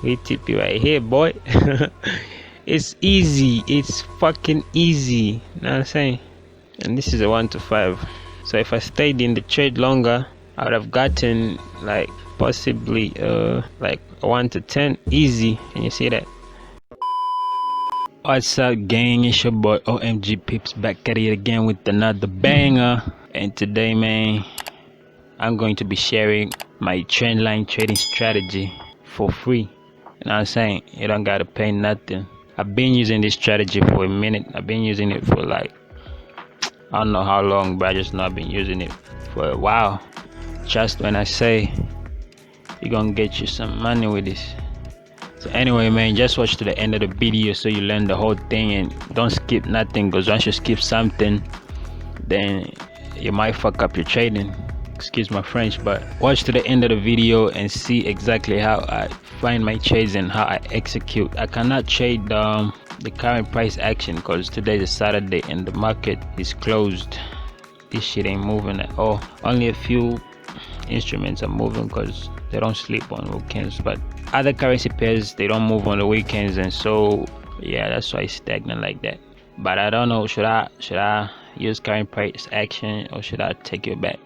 VTP right here, boy. It's easy. It's fucking easy. You know what I'm saying? And this is a 1 to 5. So if I stayed in the trade longer, I would have gotten like possibly like a 1 to 10 easy. Can you see that? What's up, gang? It's your boy omgpips back at it again with another banger. And today, man, I'm going to be sharing my trendline trading strategy for free. You know what I'm saying? You don't gotta pay nothing. I've been using this strategy for a minute. I've been using it for like, I don't know how long, but I just know I've been using it for a while. Just when I say you're gonna get you some money with this. So anyway, man, just watch to the end of the video so you learn the whole thing and don't skip nothing, because once you skip something, then you might fuck up your trading. Excuse my French, but watch to the end of the video and see exactly how I find my trades and how I execute. I cannot trade the current price action because today is Saturday and the market is closed. This shit ain't moving at all. Only a few instruments are moving because they don't sleep on weekends, but other currency pairs, they don't move on the weekends, and so yeah, that's why it's stagnant like that. But I don't know, should I use current price action or should I take it back?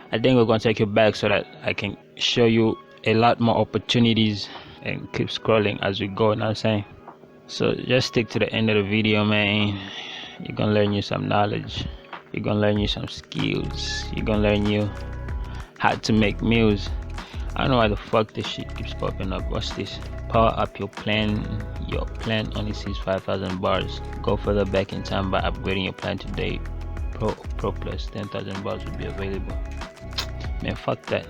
I think we're gonna take it back so that I can show you a lot more opportunities and keep scrolling as we go. You know what I'm saying? So just stick to the end of the video, man. You're gonna learn you some knowledge, you're gonna learn you some skills, you're gonna learn you how to make meals. I don't know why the fuck this shit keeps popping up. What's this? Power up your plan. Your plan only sees 5,000 bars. Go further back in time by upgrading your plan today. Pro plus 10,000 bars will be available. Man, fuck that.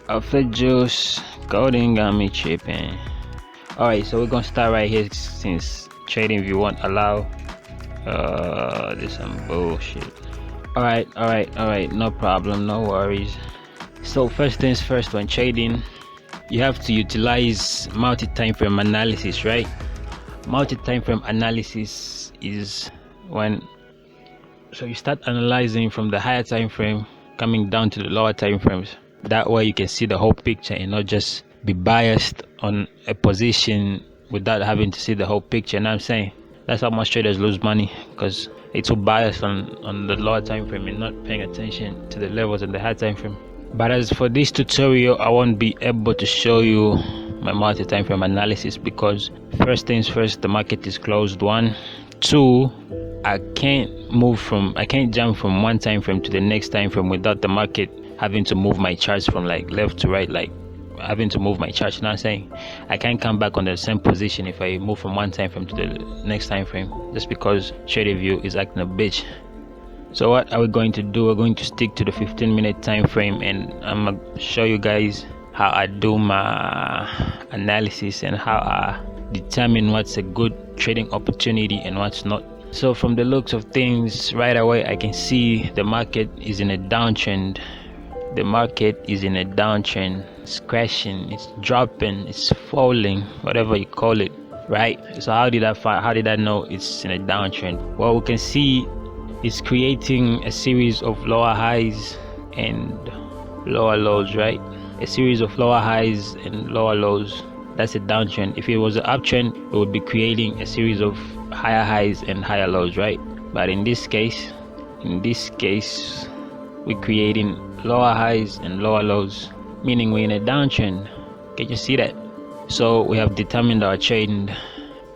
Alpha juice coding got me tripping. Alright, so we're gonna start right here since trading view won't allow. This is some bullshit. Alright, no problem, no worries. So first things first, when trading, you have to utilize multi-time frame analysis, right? Multi-time frame analysis is when, so you start analyzing from the higher time frame coming down to the lower time frames. That way you can see the whole picture and not just be biased on a position without having to see the whole picture. You know what I'm saying? That's how most traders lose money, because it's too biased on the lower time frame and not paying attention to the levels in the high time frame. But as for this tutorial, I won't be able to show you my multi-time frame analysis because first things first, the market is closed. 1, 2, I can't jump from one time frame to the next time frame without the market having to move my charts from like left to right, like having to move my charts. You know what I'm saying? I can't come back on the same position if I move from one time frame to the next time frame, just because TradingView is acting a bitch. So what are we going to do? We're going to stick to the 15-minute time frame, and I'm gonna show you guys how I do my analysis and how I determine what's a good trading opportunity and what's not. So from the looks of things, right away I can see the market is in a downtrend. The market is in a downtrend. It's crashing, it's dropping, it's falling, whatever you call it, right? So how did I know it's in a downtrend? Well, we can see it's creating a series of lower highs and lower lows, right? A series of lower highs and lower lows. That's a downtrend. If it was an uptrend, it would be creating a series of higher highs and higher lows, right? But in this case, we're creating lower highs and lower lows, meaning we're in a downtrend. Can you see that? So we have determined our trend.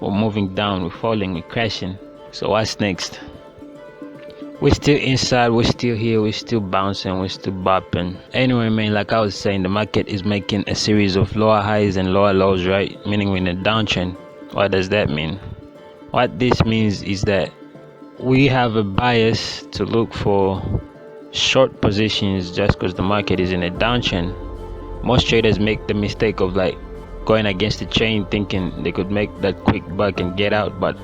We're moving down, we're falling, we're crashing. So what's next? We're still inside, we're still here, we're still bouncing, we're still bopping. Anyway, man, like I was saying, the market is making a series of lower highs and lower lows, right? Meaning we're in a downtrend. What does that mean? What this means is that we have a bias to look for short positions just because the market is in a downtrend. Most traders make the mistake of like going against the chain thinking they could make that quick buck and get out, but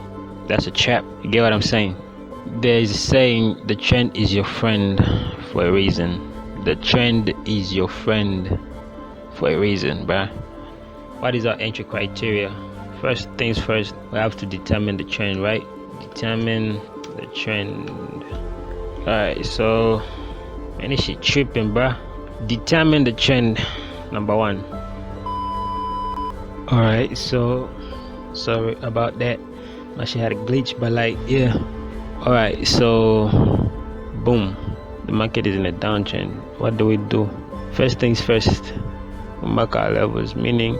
that's a trap. You get what I'm saying? There's a saying, the trend is your friend for a reason. The trend is your friend for a reason, bruh. What is our entry criteria? First things first, we have to determine the trend, right? Determine the trend. Alright, so man, this shit tripping, bruh. Determine the trend. Number 1. Alright, so sorry about that. Actually had a glitch, but like, yeah. Alright, so boom, the market is in a downtrend. What do? First things first, we mark our levels, meaning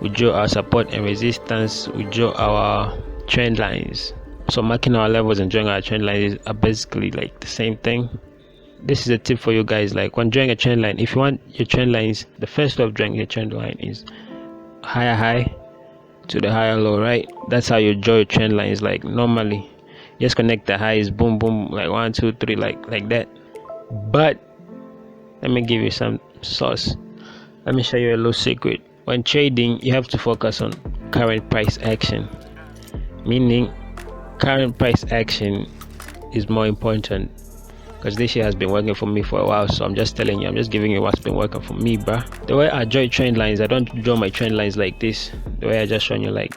we draw our support and resistance, we draw our trend lines. So marking our levels and drawing our trend lines are basically like the same thing. This is a tip for you guys. Like when drawing a trend line, if you want your trend lines, the first way of drawing your trend line is higher high to the higher low, right? That's how you draw your trend lines. Like normally just connect the highs, boom boom, like 1 2 3, like that. But let me give you some sauce. Let me show you a little secret. When trading, you have to focus on current price action, meaning current price action is more important, because this shit has been working for me for a while. So I'm just telling you, I'm just giving you what's been working for me, bruh. The way I draw trend lines, I don't draw my trend lines like this. The way I just shown you, like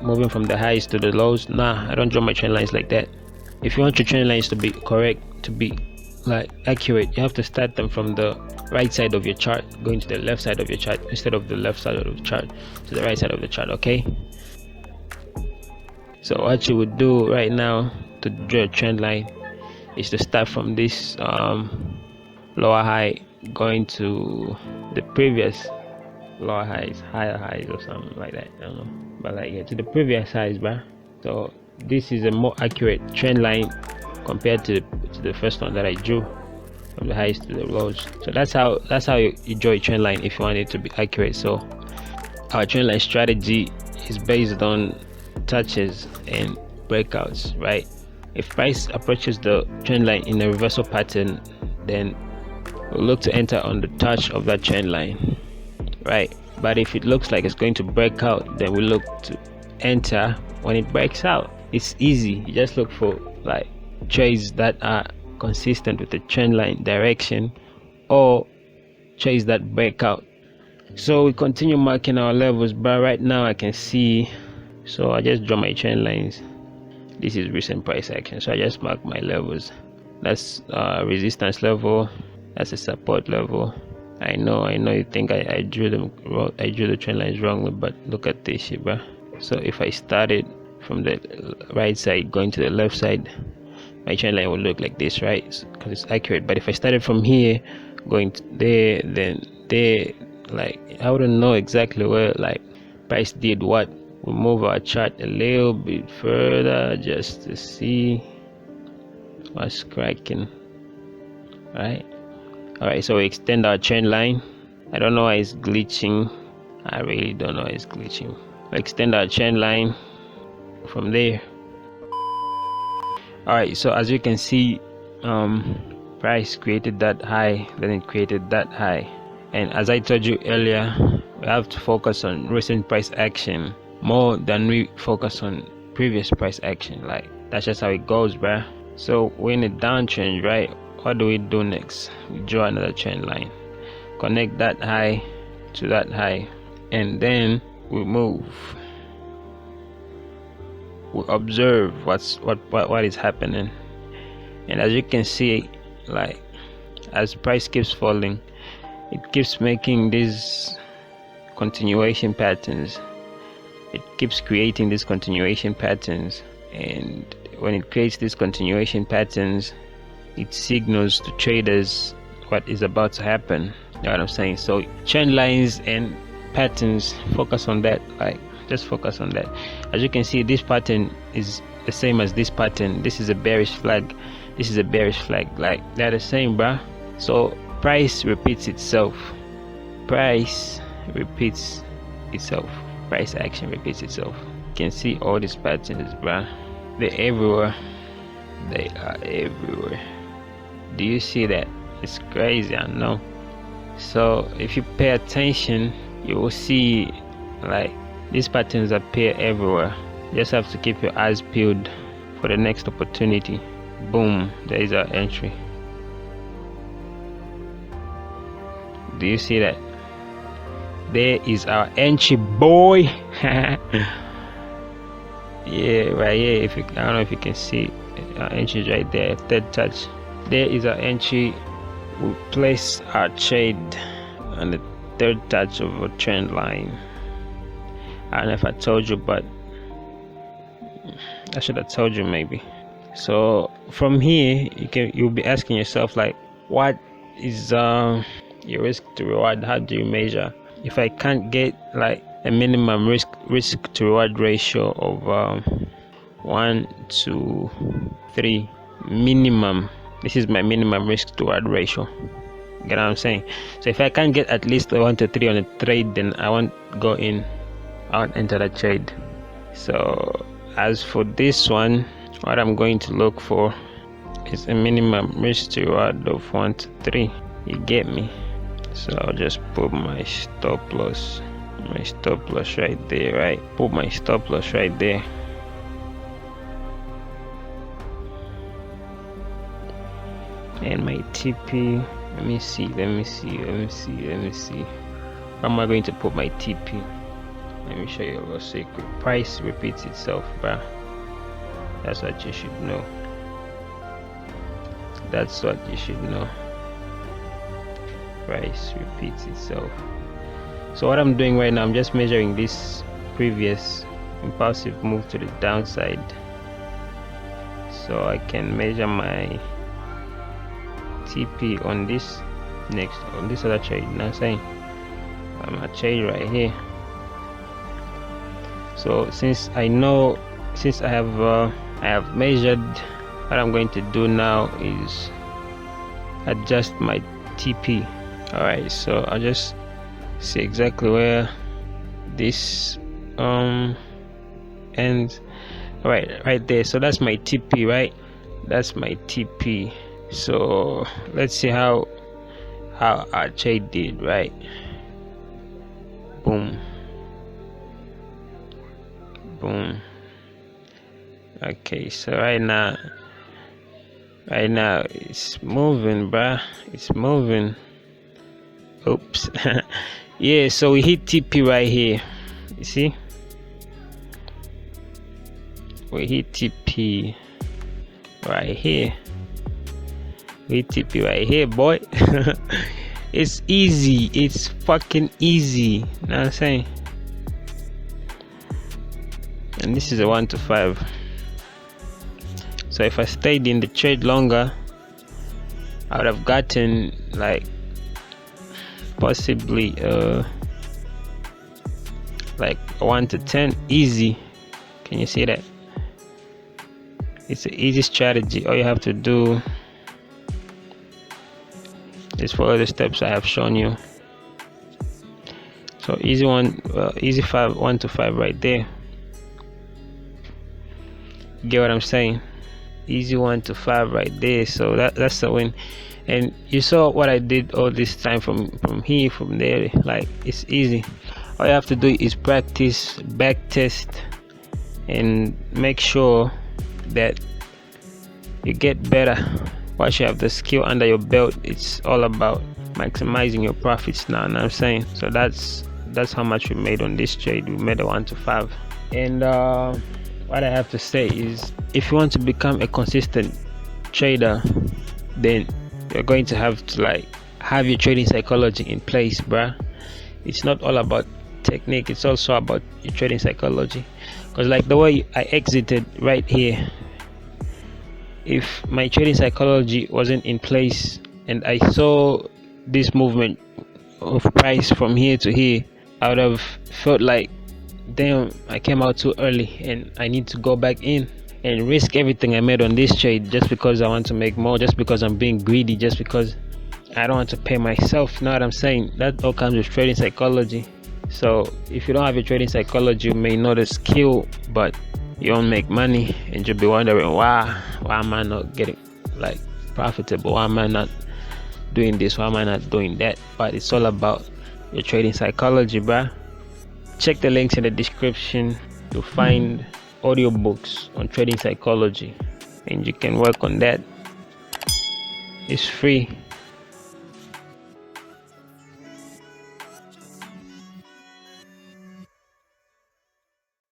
moving from the highs to the lows. Nah, I don't draw my trend lines like that. If you want your trend lines to be correct, to be like accurate, you have to start them from the right side of your chart, going to the left side of your chart instead of the left side of the chart to the right side of the chart. Okay, so what you would do right now to draw a trend line is to start from this lower high, going to the previous lower highs, higher highs or something like that. I don't know, but like, yeah, to the previous highs, bruh. So this is a more accurate trend line compared to the first one that I drew, from the highs to the lows. So that's how you draw a trend line if you want it to be accurate. So our trend line strategy is based on touches and breakouts, right? If price approaches the trend line in a reversal pattern, then we'll look to enter on the touch of that trend line, right? But if it looks like it's going to break out, then we look to enter when it breaks out. It's easy. You just look for like trades that are consistent with the trend line direction, or trades that break out. So we continue marking our levels, but right now I can see, so I just draw my trend lines. This is recent price action, so I just mark my levels. That's resistance level, that's a support level. I know you think I drew them wrong, I drew the trend lines wrongly, but look at this shit, bro. So if I started from the right side going to the left side, my trend line will look like this, right? Because it's accurate. But if I started from here going to there, then there, like I wouldn't know exactly where like price did what. We'll move our chart a little bit further just to see what's cracking. Alright, so we extend our trend line. I don't know why it's glitching. I really don't know why it's glitching. We extend our trend line from there. Alright, so as you can see, price created that high, then it created that high. And as I told you earlier, we have to focus on recent price action more than we focus on previous price action. Like that's just how it goes, bruh. So we're in a downtrend, right? What do we do next? We draw another trend line, connect that high to that high, and then we move. We observe what is happening. And as you can see, like as price keeps falling, it keeps making these continuation patterns. It keeps creating these continuation patterns, and when it creates these continuation patterns, it signals to traders what is about to happen. You know what I'm saying? So trend lines and patterns, focus on that. Like just focus on that. As you can see, this pattern is the same as this pattern. This is a bearish flag, this is a bearish flag. Like they're the same, bruh. So price repeats itself. Price repeats itself. Price action repeats itself. You can see all these patterns, bruh. They're everywhere. They are everywhere. Do you see that? It's crazy, I know. So if you pay attention, you will see like these patterns appear everywhere. You just have to keep your eyes peeled for the next opportunity. Boom, there is our entry. Do you see that? There is our entry, boy. Yeah, right here. If you, I don't know if you can see our entry is right there. Third touch. There is our entry. We place our trade on the third touch of a trend line. I don't know if I told you, but I should have told you maybe. So from here, you'll be asking yourself, like, what is your risk to reward? How do you measure? If I can't get like a minimum risk to reward ratio of 1 to 3 minimum, this is my minimum risk to reward ratio. You get what I'm saying? So if I can't get at least a 1 to 3 on a trade, then I won't go in. I won't enter the trade. So as for this one, what I'm going to look for is a minimum risk to reward of 1 to 3. You get me? So I'll just put my stop loss right there, right? Put my stop loss right there. And my TP, let me see. Where am I going to put my TP? Let me show you a little secret. Price repeats itself, bruh. That's what you should know. That's what you should know. Price repeats itself. So what I'm doing right now, I'm just measuring this previous impulsive move to the downside, so I can measure my TP on this other trade. You know what I'm saying? I'm a trade right here. So since I have measured, what I'm going to do now is adjust my TP. Alright, so I'll just see exactly where this ends. Alright, right there. So that's my TP, right? That's my TP. So let's see how our trade did, right? Boom. Okay, so right now it's moving, bruh. It's moving. Oops. Yeah, so we hit TP right here. You see, we hit TP right here. We hit TP right here, boy. It's easy. It's fucking easy. You know what I'm saying? And this is a 1 to 5. So if I stayed in the trade longer, I would have gotten like possibly like 1 to 10 easy. Can you see that? It's an easy strategy. All you have to do is follow the steps I have shown you. So easy 1 to 5 right there. Get what I'm saying? Easy 1 to 5 right there. So that's the win. And you saw what I did all this time from here, from there. Like, it's easy. All you have to do is practice, back test, and make sure that you get better. Once you have the skill under your belt, it's all about maximizing your profits now. You know what I'm saying? So that's how much we made on this trade. We made a 1 to 5. And what I have to say is, if you want to become a consistent trader, then you're going to have to like have your trading psychology in place, bruh. It's not all about technique, it's also about your trading psychology. Because like the way I exited right here, if my trading psychology wasn't in place and I saw this movement of price from here to here, I would have felt like, damn, I came out too early and I need to go back in and risk everything I made on this trade just because I want to make more, just because I'm being greedy, just because I don't want to pay myself. You know what I'm saying? That all comes with trading psychology. So if you don't have your trading psychology, you may know the skill, but you won't make money, and you'll be wondering, why am I not getting like profitable? Why am I not doing this? Why am I not doing that? But it's all about your trading psychology, bruh. Check the links in the description to find audiobooks on trading psychology, and you can work on that. It's free.